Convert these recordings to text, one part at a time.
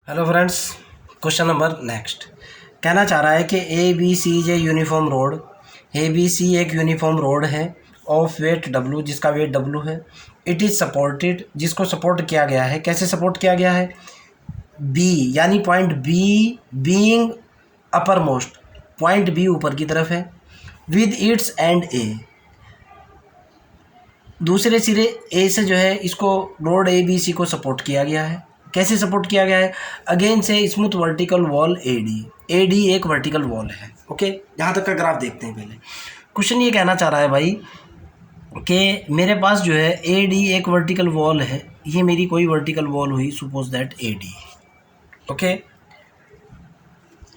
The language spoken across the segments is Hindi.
Hello friends, question number next कहना चाह रहा है कि A B C J uniform rod, A B C एक यूनिफॉर्म रोड है ऑफ वेट डब्लू, जिसका वेट डब्लू है। इट इज़ सपोर्टेड, जिसको सपोर्ट किया गया है। कैसे सपोर्ट किया गया है? बी यानी point B being uppermost, point B ऊपर की तरफ है। विद इट्स एंड ए, दूसरे सिरे ए से जो है इसको रोड ए बी सी को सपोर्ट किया गया है। कैसे सपोर्ट किया गया है? अगेन से smooth vertical wall A D एक वर्टिकल वॉल है। ओके, यहाँ तक का ग्राफ देखते हैं। पहले क्वेश्चन ये कहना चाह रहा है भाई कि मेरे पास जो है ए डी एक वर्टिकल वॉल है, ये मेरी कोई वर्टिकल वॉल हुई, suppose that A D. Okay,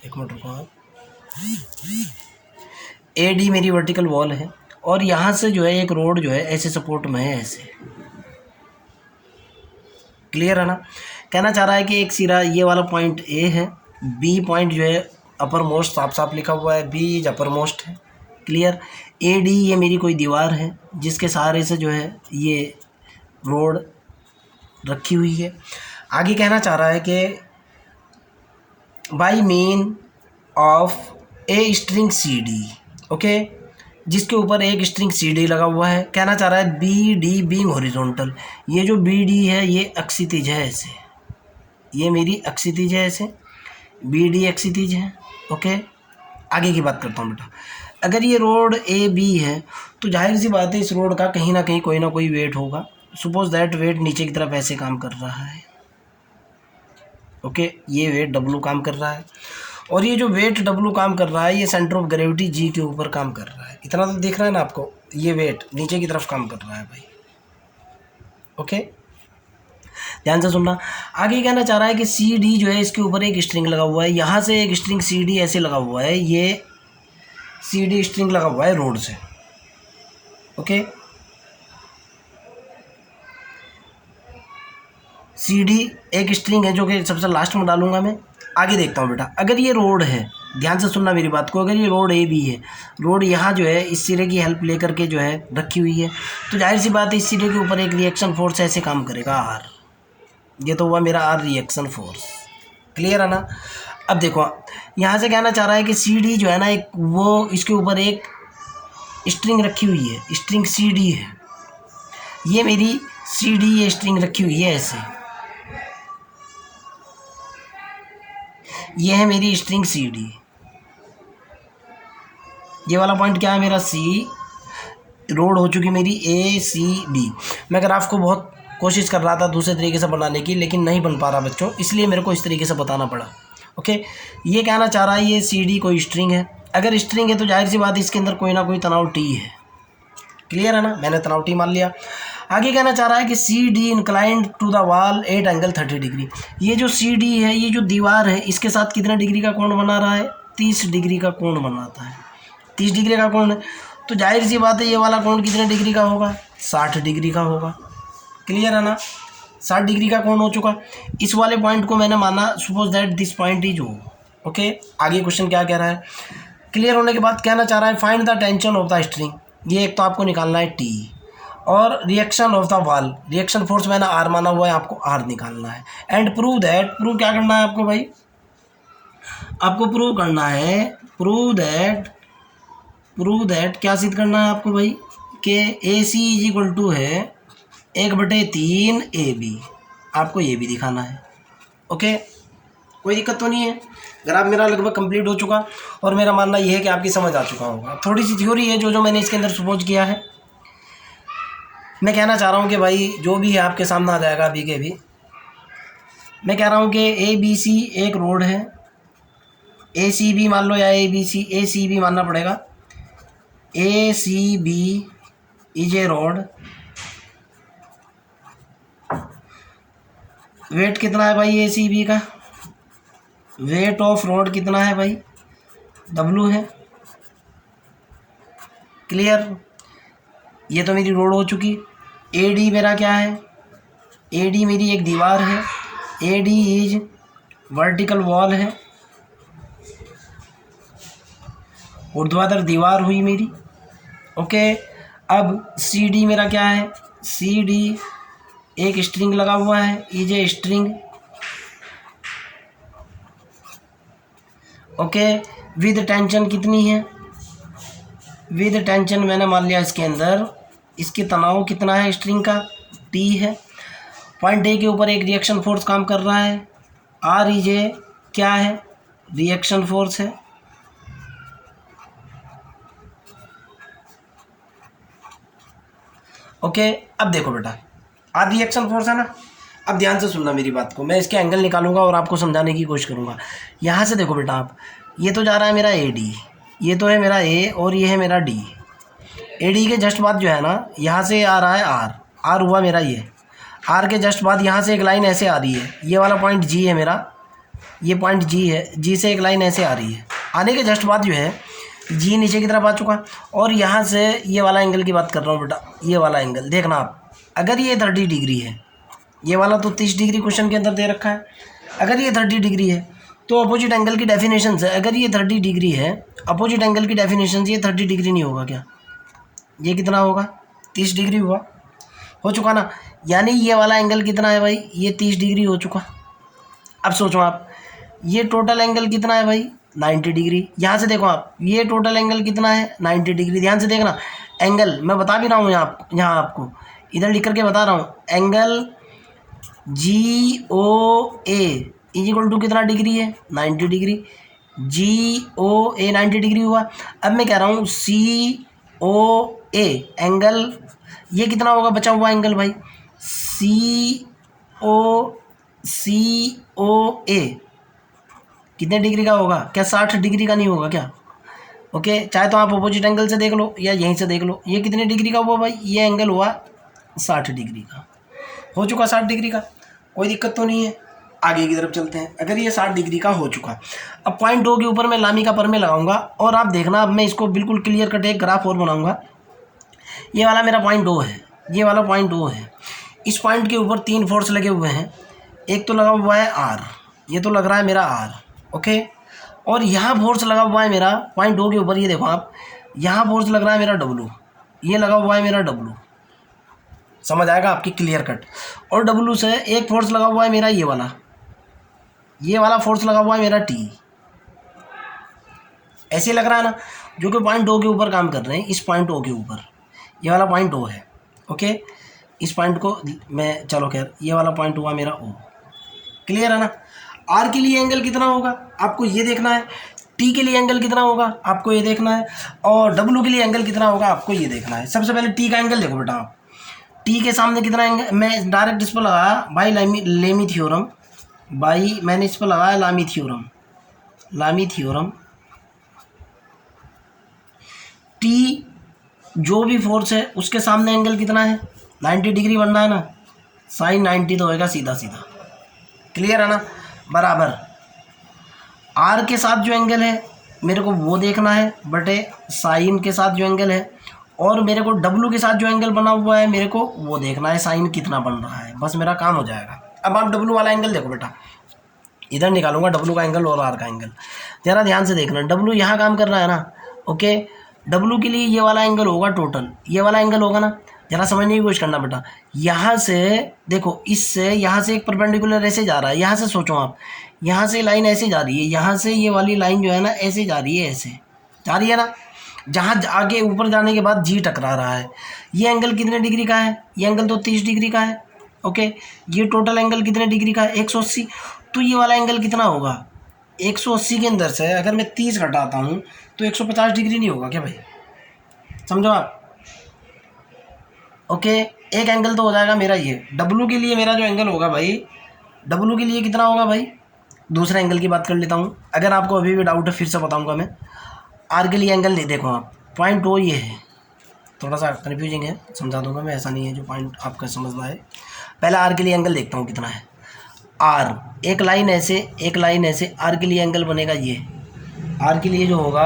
एक मिनट रुको आप। ए डी मेरी वर्टिकल वॉल है और यहाँ से जो है एक रोड जो है ऐसे सपोर्ट में है, ऐसे। क्लियर है ना? कहना चाह रहा है कि एक सिरा ये वाला पॉइंट ए है, बी पॉइंट जो है अपर मोस्ट, साफ साफ लिखा हुआ है बी इज अपर मोस्ट है। क्लियर? ए डी ये मेरी कोई दीवार है जिसके सहारे से जो है ये रोड रखी हुई है। आगे कहना चाह रहा है कि by mean of a string C D, okay, जिसके ऊपर एक स्ट्रिंग सी डी लगा हुआ है। कहना चाह रहा है बी डी बीइंग हॉरिजॉन्टल, ये जो बी डी है ये अक्षितिज है, ऐसे, ये मेरी अक्षितिज है, ऐसे बी डी अक्षितिज है। ओके, आगे की बात करता हूँ बेटा। अगर ये रोड ए बी है तो जाहिर सी बात है इस रोड का कहीं ना कहीं कोई ना कोई वेट होगा। सपोज दैट वेट नीचे की तरफ ऐसे काम कर रहा है। ओके, ये वेट डब्लू काम कर रहा है और ये जो वेट डब्लू काम कर रहा है ये सेंटर ऑफ ग्रेविटी जी के ऊपर काम कर रहा है। इतना तो देख रहा है ना आपको, ये वेट नीचे की तरफ काम कर रहा है भाई। ओके, ध्यान से सुनना। आगे कहना चाह रहा है कि सी डी जो है इसके ऊपर एक स्ट्रिंग लगा हुआ है, यहाँ से एक स्ट्रिंग सी डी ऐसे लगा हुआ है, ये सी डी स्ट्रिंग लगा हुआ है रोड से। ओके, सी डी एक स्ट्रिंग है जो कि सबसे लास्ट में डालूंगा मैं। आगे देखता हूँ बेटा। अगर ये रोड है, ध्यान से सुनना मेरी बात को, अगर ये रोड ए बी है, रोड यहाँ जो है इस सिरे की हेल्प लेकर के जो है रखी हुई है, तो जाहिर सी बात है इस सिरे के ऊपर एक रिएक्शन फोर्स ऐसे काम करेगा, आर। ये तो हुआ मेरा आर रिएक्शन फोर्स। क्लियर है ना? अब देखो, यहाँ से कहना चाह रहा है कि सी डी जो है ना, एक वो इसके ऊपर एक स्ट्रिंग रखी हुई है, स्ट्रिंग सी डी है, ये मेरी सी डी ये स्ट्रिंग रखी हुई है ऐसे, ये है मेरी स्ट्रिंग सी डी। ये वाला पॉइंट क्या है मेरा? सी। रोड हो चुकी मेरी ए सी डी। मैं ग्राफ को बहुत कोशिश कर रहा था दूसरे तरीके से बनाने की, लेकिन नहीं बन पा रहा बच्चों, इसलिए मेरे को इस तरीके से बताना पड़ा। ओके, ये कहना चाह रहा है ये सी डी कोई स्ट्रिंग है। अगर स्ट्रिंग है तो जाहिर सी बात इसके अंदर कोई ना कोई तनाव टी है। क्लियर है ना? मैंने तनाव टी मान लिया। आगे कहना चाह रहा है कि C D inclined to the wall at angle 30 degree. ये जो सी डी है, ये जो दीवार है, इसके साथ कितने डिग्री का कोण बना रहा है? 30 डिग्री का कोण बनाता है। 30 डिग्री का कोण है तो जाहिर सी बात है ये वाला कोण कितने डिग्री का होगा? 60 डिग्री का होगा। क्लियर है ना? 60 डिग्री का कोण हो चुका। इस वाले पॉइंट को मैंने माना, suppose that this point is O. Okay, आगे क्वेश्चन क्या कह रहा है? क्लियर होने के बाद कहना चाह रहा है find the tension of the string. ये एक तो आपको निकालना है टी, और reaction of the wall, reaction force मैंने आर माना हुआ है, आपको आर निकालना है। एंड प्रूव दैट, प्रूव क्या करना है आपको भाई? आपको प्रूव करना है, प्रूव दैट क्या सिद्ध करना है आपको भाई? कि ए सी इज इक्वल टू है 1/3 ए बी। आपको ये भी दिखाना है। ओके, कोई दिक्कत तो नहीं है। ग्राफ मेरा लगभग कंप्लीट हो चुका और मेरा मानना यह है कि आपकी समझ आ चुका होगा। थोड़ी सी थ्योरी है जो मैंने इसके अंदर सपोज किया है। मैं कहना चाह रहा हूँ कि भाई जो भी है आपके सामने आ जाएगा अभी के भी। मैं कह रहा हूँ कि ए बी सी एक रोड है, ए सी बी मान लो, या ए बी सी, ए सी बी मानना पड़ेगा। A C B is a road. Weight कितना है भाई ए सी बी का? वेट ऑफ रोड कितना है भाई? डब्लू है। क्लियर? ये तो मेरी रोड हो चुकी। ए डी मेरा क्या है? ए डी मेरी एक दीवार है, A D is vertical wall है, ऊर्ध्वाधर दीवार हुई मेरी। ओके, अब सी डी मेरा क्या है? सी डी एक स्ट्रिंग लगा हुआ है, is a string okay. With tension कितनी है, विद टेंशन मैंने मान लिया इसके अंदर, इसके तनाव कितना है स्ट्रिंग का, टी है। पॉइंट ए के ऊपर एक रिएक्शन फोर्स काम कर रहा है, आर इज ए क्या है, रिएक्शन फोर्स है। ओके अब देखो बेटा, आर रिएक्शन फोर्स है ना। अब ध्यान से सुनना मेरी बात को, मैं इसके एंगल निकालूंगा और आपको समझाने की कोशिश करूंगा। यहाँ से देखो बेटा आप, ये तो जा रहा है मेरा ए डी, ये तो है मेरा ए और ये है मेरा डी। ए डी के जस्ट बाद जो है ना, यहाँ से आ रहा है आर, आर हुआ मेरा ये। आर के जस्ट बाद यहाँ से एक लाइन ऐसे आ रही है, ये वाला पॉइंट जी है मेरा, ये पॉइंट जी है, जी से एक लाइन ऐसे आ रही है। आने के जस्ट बाद जो है जी नीचे की तरफ आ चुका। और यहाँ से ये वाला एंगल की बात कर रहा हूँ बेटा, ये वाला एंगल देखना आप, अगर ये 30 डिग्री है, ये वाला तो 30 डिग्री क्वेश्चन के अंदर दे रखा है, अगर ये 30 डिग्री है तो अपोजिट एंगल की डेफिनेशन से, अगर ये 30 डिग्री है, अपोजिट एंगल की डेफिनेशन से ये 30 डिग्री नहीं होगा क्या, ये कितना होगा, 30 डिग्री हुआ, हो चुका ना। यानी ये वाला एंगल कितना है भाई, ये 30 डिग्री हो चुका। अब सोचो आप, ये टोटल एंगल कितना है भाई, 90 डिग्री। यहाँ से देखो आप, ये टोटल एंगल कितना है, 90 डिग्री। ध्यान से देखना, एंगल मैं बता भी रहा हूँ यहाँ आपको इधर लिख करके बता रहा हूँ, angle G O A is equal to कितना डिग्री है, 90 डिग्री। जी ओ ए 90 डिग्री हुआ। अब मैं कह रहा हूँ सी ओ ए एंगल, ये कितना होगा बचा हुआ एंगल भाई, सी ओ ए कितने डिग्री का होगा, क्या 60 डिग्री का नहीं होगा क्या। ओके, चाहे तो आप अपोजिट एंगल से देख लो या यहीं से देख लो, ये कितने डिग्री का हुआ भाई, ये एंगल हुआ 60 डिग्री का, हो चुका 60 डिग्री का, कोई दिक्कत तो नहीं है। आगे की तरफ चलते हैं। अगर ये 60 डिग्री का हो चुका, अब पॉइंट ओ के ऊपर मैं लामी का परमे लगाऊंगा और आप देखना, अब मैं इसको बिल्कुल क्लियर कट एक ग्राफ और बनाऊंगा। ये वाला मेरा पॉइंट ओ है, ये वाला पॉइंट ओ है, इस पॉइंट के ऊपर 3 फोर्स लगे हुए हैं। एक तो लगा हुआ है आर, ये तो लग रहा है मेरा आर, ओके। और यहाँ फोर्स लगा हुआ है मेरा पॉइंट ओ के ऊपर, ये देखो आप, यहाँ फोर्स लग रहा है मेरा डब्लू, ये लगा हुआ है मेरा डब्लू, समझ आएगा आपकी क्लियर कट। और डब्लू से एक फोर्स लगा हुआ है मेरा ये वाला फोर्स लगा हुआ है मेरा टी, ऐसे लग रहा है ना, जो कि पॉइंट ओ के ऊपर काम कर रहे हैं, इस पॉइंट ओ के ऊपर, ये वाला पॉइंट ओ है, ओके। इस पॉइंट को मैं, चलो खैर, ये वाला पॉइंट हुआ मेरा ओ, क्लियर है ना। आर के लिए एंगल कितना होगा आपको ये देखना है, टी के लिए एंगल कितना होगा आपको ये देखना है, और डब्लू के लिए एंगल कितना होगा आपको ये देखना है। सबसे पहले टी का एंगल देखो बेटा आप, टी के सामने कितना एंगल, मैं डायरेक्ट इस पर लगाया बाई लेमी थ्योरम, बाई मैंने इस पर लगाया लामी थ्योरम। टी जो भी फोर्स है उसके सामने एंगल कितना है, 90 डिग्री बनना है ना, साइन 90 तो होएगा सीधा सीधा, क्लियर है ना। बराबर आर के साथ जो एंगल है मेरे को वो देखना है, बटे साइन के साथ जो एंगल है, और मेरे को डब्लू के साथ जो एंगल बना हुआ है मेरे को वो देखना है, साइन कितना बन रहा है, बस मेरा काम हो जाएगा। अब आप डब्लू वाला एंगल देखो बेटा, इधर निकालूंगा डब्लू का एंगल और आर का एंगल, ज़रा ध्यान से देखना। डब्लू यहाँ काम कर रहा है ना, ओके। डब्लू के लिए ये वाला एंगल होगा टोटल, ये वाला एंगल होगा ना, ज़रा समझने की कोशिश करना बेटा। यहाँ से देखो, इससे यहाँ से एक परपेंडिकुलर ऐसे जा रहा है, यहाँ से सोचो आप, यहाँ से लाइन ऐसे जा रही है, यहाँ से ये वाली लाइन जो है ना ऐसे जा रही है, ऐसे जा रही है ना, जहाँ आगे ऊपर जाने के बाद जी टकरा रहा है। ये एंगल कितने डिग्री का है, ये एंगल तो 30 डिग्री का है, ओके। ये टोटल एंगल कितने डिग्री का है, 180। तो ये वाला एंगल कितना होगा, 180 के अंदर से अगर मैं 30 घटाता हूँ तो 150 डिग्री नहीं होगा क्या भाई, समझो आप, ओके। एक एंगल तो हो जाएगा मेरा ये। डब्लू के लिए मेरा जो एंगल होगा भाई, डब्लू के लिए कितना होगा भाई, दूसरा एंगल की बात कर लेता हूँ, अगर आपको अभी भी डाउट है फिर से बताऊँगा मैं। आर के लिए एंगल नहीं, देखो आप, पॉइंट ओ ये है, थोड़ा सा कन्फ्यूजिंग है, समझा दूंगा मैं, ऐसा नहीं है जो पॉइंट आपका समझना है। पहले आर के लिए एंगल देखता हूँ कितना है। आर एक लाइन ऐसे, एक लाइन ऐसे, आर के लिए एंगल बनेगा ये, आर के लिए जो होगा,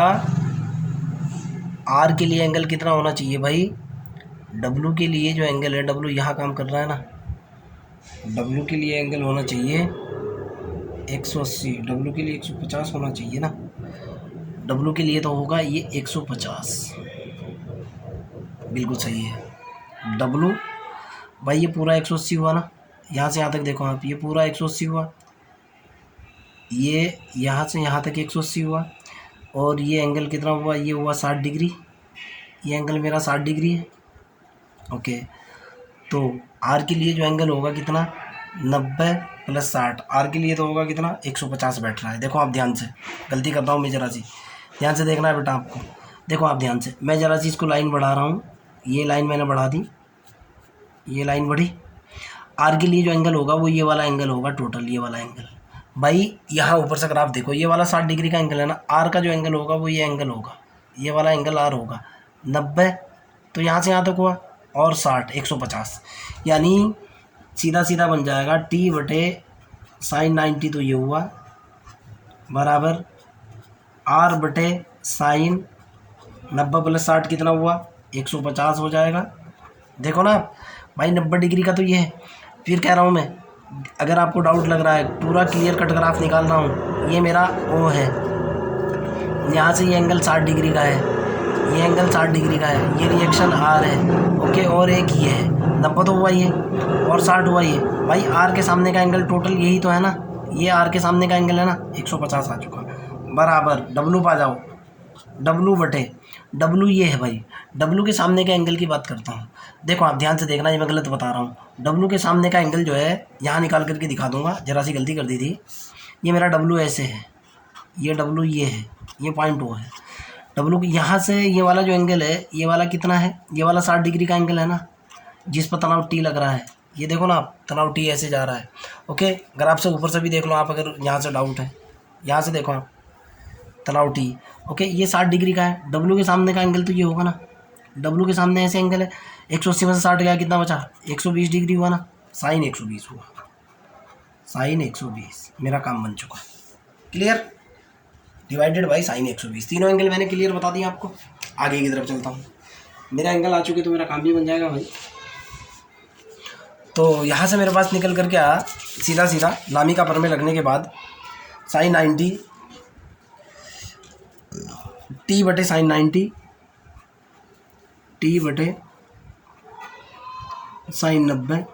आर के लिए एंगल कितना होना चाहिए भाई, डब्लू के लिए जो एंगल है, डब्लू यहाँ काम कर रहा है ना, डब्लू के लिए एंगल होना चाहिए 180, डब्लू के लिए 150 होना चाहिए ना, डब्लू के लिए तो होगा ये 150, बिल्कुल सही है। डब्लू भाई ये पूरा 180 हुआ ना, यहाँ से यहाँ तक देखो आप, ये पूरा 180 हुआ, ये यहाँ से यहाँ तक 180 हुआ, और ये एंगल कितना हुआ, ये हुआ 60 डिग्री, ये एंगल मेरा 60 डिग्री है। ओके, तो आर के लिए जो एंगल होगा कितना, 90 + 60, आर के लिए तो होगा कितना, 150 बैठ रहा है। देखो आप ध्यान से, गलती करता हूँ मैं ज़रा सी, ध्यान से देखना है बेटा आपको। देखो आप ध्यान से, मैं ज़रा सी इसको लाइन बढ़ा रहा हूँ, ये लाइन मैंने बढ़ा दी, ये लाइन बढ़ी। आर के लिए जो एंगल होगा वो ये वाला एंगल होगा टोटल, ये वाला एंगल भाई। यहाँ ऊपर से अगर आप देखो, ये वाला 60 डिग्री का एंगल है ना, आर का जो एंगल होगा वो ये एंगल होगा, ये वाला एंगल आर होगा 90, तो यहाँ से यहाँ तक हुआ, और 60 150, यानी सीधा सीधा बन जाएगा T/sin90, तो ये हुआ बराबर R/sin 90 + 60 कितना हुआ, 150 हो जाएगा। देखो ना भाई, 90 डिग्री का तो ये है। फिर कह रहा हूँ मैं, अगर आपको डाउट लग रहा है, पूरा क्लियर कट ग्राफ निकाल रहा हूँ, ये मेरा O है, यहाँ से ये एंगल 60 डिग्री का है, ये एंगल 60 डिग्री का है, ये रिएक्शन R है। ओके, और एक ये है 90 तो हुआ ये, और 60 हुआ ये। भाई आर के सामने का एंगल टोटल यही तो है ना, ये आर के सामने का एंगल है ना, 150 आ चुका, बराबर W पा जाओ, W ये है भाई, W के सामने के एंगल की बात करता हूँ। देखो आप ध्यान से देखना, ये मैं गलत बता रहा हूँ। W के सामने का एंगल जो है, यहाँ निकाल करके दिखा दूंगा, जरा सी गलती कर दी थी। ये मेरा W ऐसे है, ये W ये है, ये पॉइंट O है। W की यहाँ से ये वाला जो एंगल है, ये वाला कितना है, ये वाला 60 डिग्री का एंगल है ना, जिस पर तनाव T लग रहा है। ये देखो ना आप, तनाव T ऐसे जा रहा है। ओके, अगर आपसे ऊपर से भी देख लो आप, अगर यहाँ से डाउट है, यहाँ से देखो आप, तनाव T। ओके, ये 60 डिग्री का है, W के सामने का एंगल तो ये होगा ना, W के सामने ऐसे एंगल है, 180 में से 60 गया, कितना बचा, 120 डिग्री हुआ ना, साइन 120 हुआ, साइन 120, मेरा काम बन चुका। क्लियर, डिवाइडेड बाई साइन 120, तीनों एंगल मैंने क्लियर बता दिया आपको। आगे की तरफ चलता हूँ, मेरा एंगल आ चुके तो मेरा काम भी बन जाएगा भाई। तो यहाँ से मेरे पास निकल करके आया सीधा सीधा, लामी का प्रमेय लगने के बाद, साइन 90 T/sin 90, T/sin 90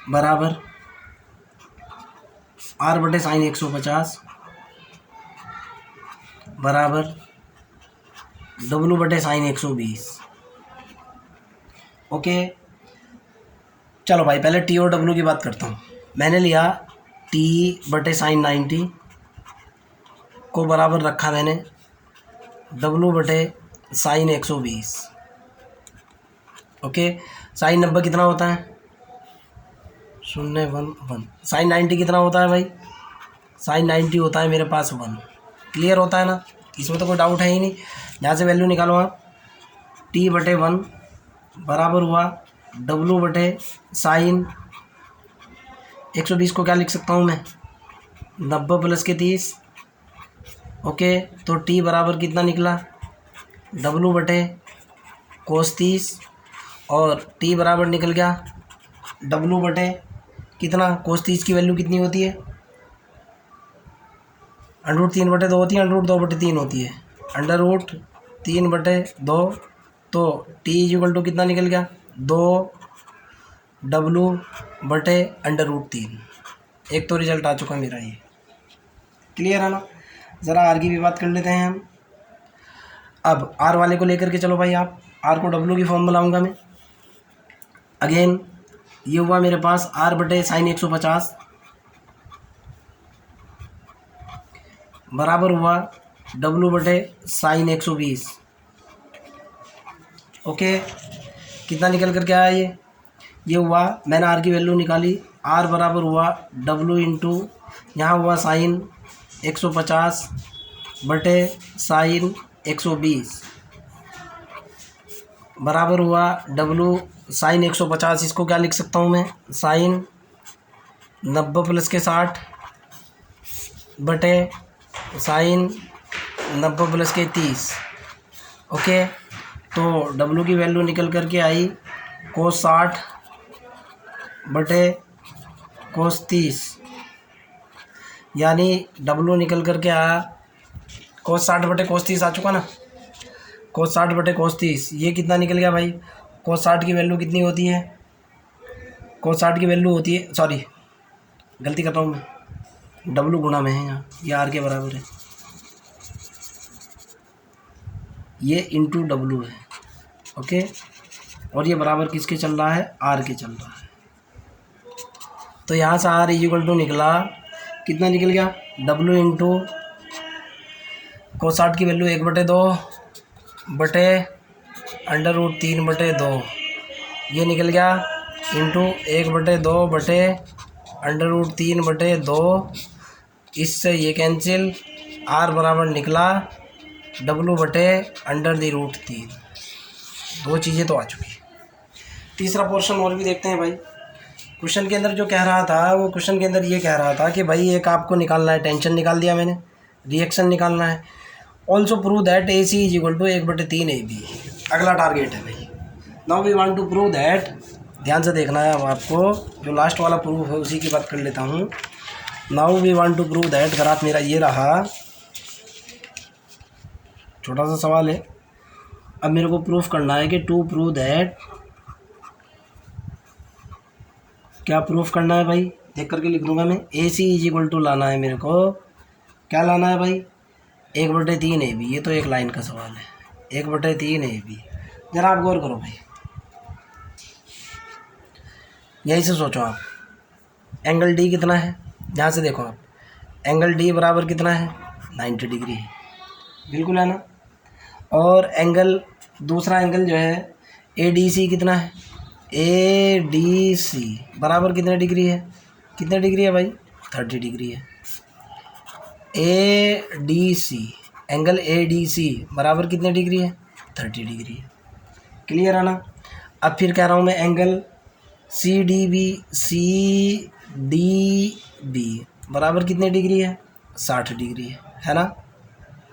बराबर R/sin 150 बराबर W/sin 120। ओके, चलो भाई पहले T और W की बात करता हूँ। मैंने लिया T/sin 90 को बराबर रखा मैंने W/sin 120। ओके, साइन 90 कितना होता है, 0 1 1। साइन 90 कितना होता है भाई, साइन 90 होता है मेरे पास 1। क्लियर होता है ना, इसमें तो कोई डाउट है ही नहीं। यहाँ से वैल्यू निकालो आप, T/1 बराबर हुआ W/sin 120 को क्या लिख सकता हूँ मैं, 90 + के 30। ओके, तो T बराबर कितना निकला, W/cos 30, और T बराबर निकल गया W/ कितना, cos 30 की वैल्यू कितनी होती है, √3/2 होती है, √2/3 होती है, √3/2, तो T = कितना निकल गया, 2W/√3। एक तो रिजल्ट आ चुका मेरा ये। क्लियर है ना, ज़रा आर की भी बात कर लेते हैं हम। अब आर वाले को लेकर के चलो भाई, आप आर को W की फॉर्म बनाऊंगा मैं। अगेन ये हुआ मेरे पास R/sin 150 बराबर हुआ W/sin 120। ओके, कितना निकल करके आया ये हुआ, मैंने आर की वैल्यू निकाली, आर बराबर हुआ W इंटू, यहाँ हुआ साइन 150/sin 120 बराबर हुआ W/sin 150। इसको क्या लिख सकता हूँ मैं, साइन 90 + के 60/sin 90 + के 30। ओके, तो W की वैल्यू निकल करके आई cos 60/cos 30, यानी W निकल करके आया cos 60/cos 30 आ चुका ना, cos 60/cos 30। ये कितना निकल गया भाई, cos 60 की वैल्यू कितनी होती है, cos 60 की वैल्यू होती है, सॉरी गलती करता हूँ मैं, डब्लू गुणा में है यहाँ, ये आर के बराबर है, ये इंटू डब्लू है। ओके, और ये बराबर किसके चल रहा है, आर के चल रहा है। तो यहाँ से आर इक्वल टू निकला, कितना निकल गया, डब्लू इंटू कोसाट की वैल्यू 1/2 बटे √3/2, ये निकल गया, इंटू 1/2 बटे √3/2, इससे ये कैंसिल, आर बराबर निकला डब्लू बटे √3। दो चीज़ें तो आ चुकी। तीसरा पोर्शन और भी देखते हैं भाई। क्वेश्चन के अंदर जो कह रहा था, वो क्वेश्चन के अंदर ये कह रहा था कि भाई एक आपको निकालना है, टेंशन निकाल दिया मैंने, रिएक्शन निकालना है। Also prove that AC = 1/3 AB। अगला टारगेट है भाई। Now we want to prove that, ध्यान से देखना है अब आपको, जो लास्ट वाला प्रूफ है उसी की बात कर लेता हूँ। Now we want to prove that, graph मेरा ये रहा, छोटा सा सवाल है। अब मेरे को प्रूफ करना है कि टू प्रूव दैट, क्या प्रूफ करना है भाई, देख करके लिख दूंगा मैं। AC = लाना है मेरे को, क्या लाना है भाई, 1/3 AB। ये तो एक लाइन का सवाल है, 1/3 AB। जरा आप गौर करो भाई, यहीं से सोचो आप। एंगल D कितना है, यहाँ से देखो आप, एंगल D बराबर कितना है, 90 डिग्री है, बिल्कुल है ना। और एंगल, दूसरा एंगल जो है ADC कितना है, ADC बराबर कितने डिग्री है, कितने डिग्री है भाई, 30 डिग्री है। ADC, एंगल ADC बराबर कितने डिग्री है, 30 डिग्री है। क्लियर है ना। अब फिर कह रहा हूँ मैं, एंगल CDB बराबर कितने डिग्री है, 60 डिग्री है ना।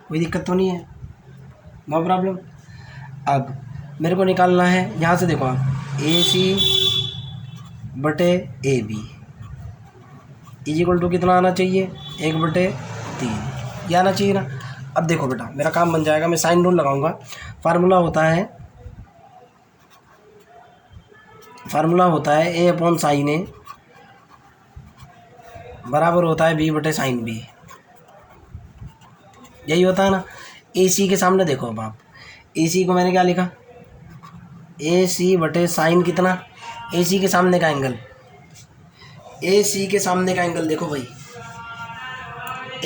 कोई दिक्कत तो नहीं है, नो प्रॉब्लम। अब मेरे को निकालना है, यहाँ से देखो आप, AC बटे AB = कितना आना चाहिए, 1/3, ये आना चाहिए ना। अब देखो बेटा, मेरा काम बन जाएगा, मैं साइन रूल लगाऊंगा। फार्मूला होता है A/sin A बराबर होता है B/sin B, यही होता है ना। AC के सामने देखो अब आप, AC को मैंने क्या लिखा, AC/sin कितना, AC के सामने का एंगल, AC के सामने का एंगल देखो भाई,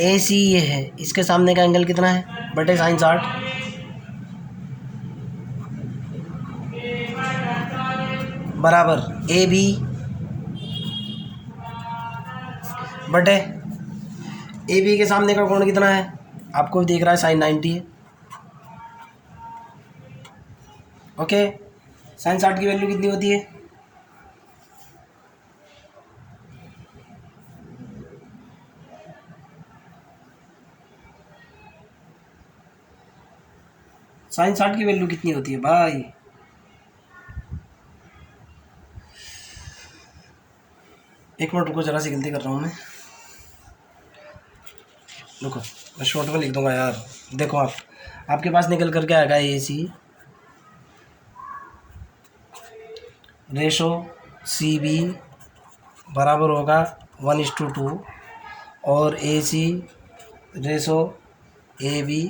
AC ये है, इसके सामने का एंगल कितना है, बटे sin 60, बराबर AB बटे AB के सामने का कोण कितना है, आपको दिख रहा है sin 90 है। ओके, sin 60 की वैल्यू कितनी होती है, sin 60 की वैल्यू कितनी होती है भाई, एक मिनट रुको, जरा सी गलती कर रहा हूँ मैं, रुको मैं शॉर्ट में लिख दूंगा यार। देखो आप, आपके पास निकल करके आएगा AC रेशो CB बराबर होगा 1:2, और AC रेशो AB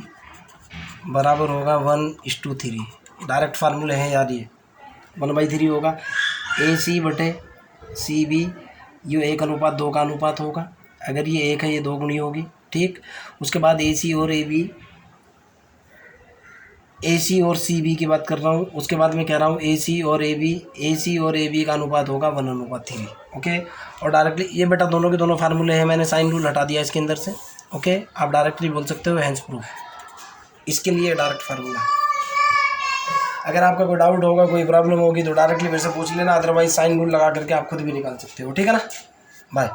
बराबर होगा 1:3। डायरेक्ट फार्मूले हैं यार, ये 1/3 होगा। AC बटे CB, ये 1:2 का अनुपात होगा। अगर ये 1 है, ये 2 गुनी होगी, ठीक। उसके बाद AC और CB की बात कर रहा हूँ। उसके बाद मैं कह रहा हूँ AC और AB का अनुपात होगा 1:3। ओके, और डायरेक्टली ये बेटा दोनों के दोनों फार्मूले हैं, मैंने साइन रूल हटा दिया इसके अंदर से। ओके, आप डायरेक्टली बोल सकते हो हैंस प्रूफ, इसके लिए डायरेक्ट फार्मूला। अगर आपका कोई डाउट होगा, कोई प्रॉब्लम होगी तो डायरेक्टली मेरे से पूछ लेना, अदरवाइज साइन रूल लगा करके आप खुद भी निकाल सकते हो। ठीक है ना, बाय।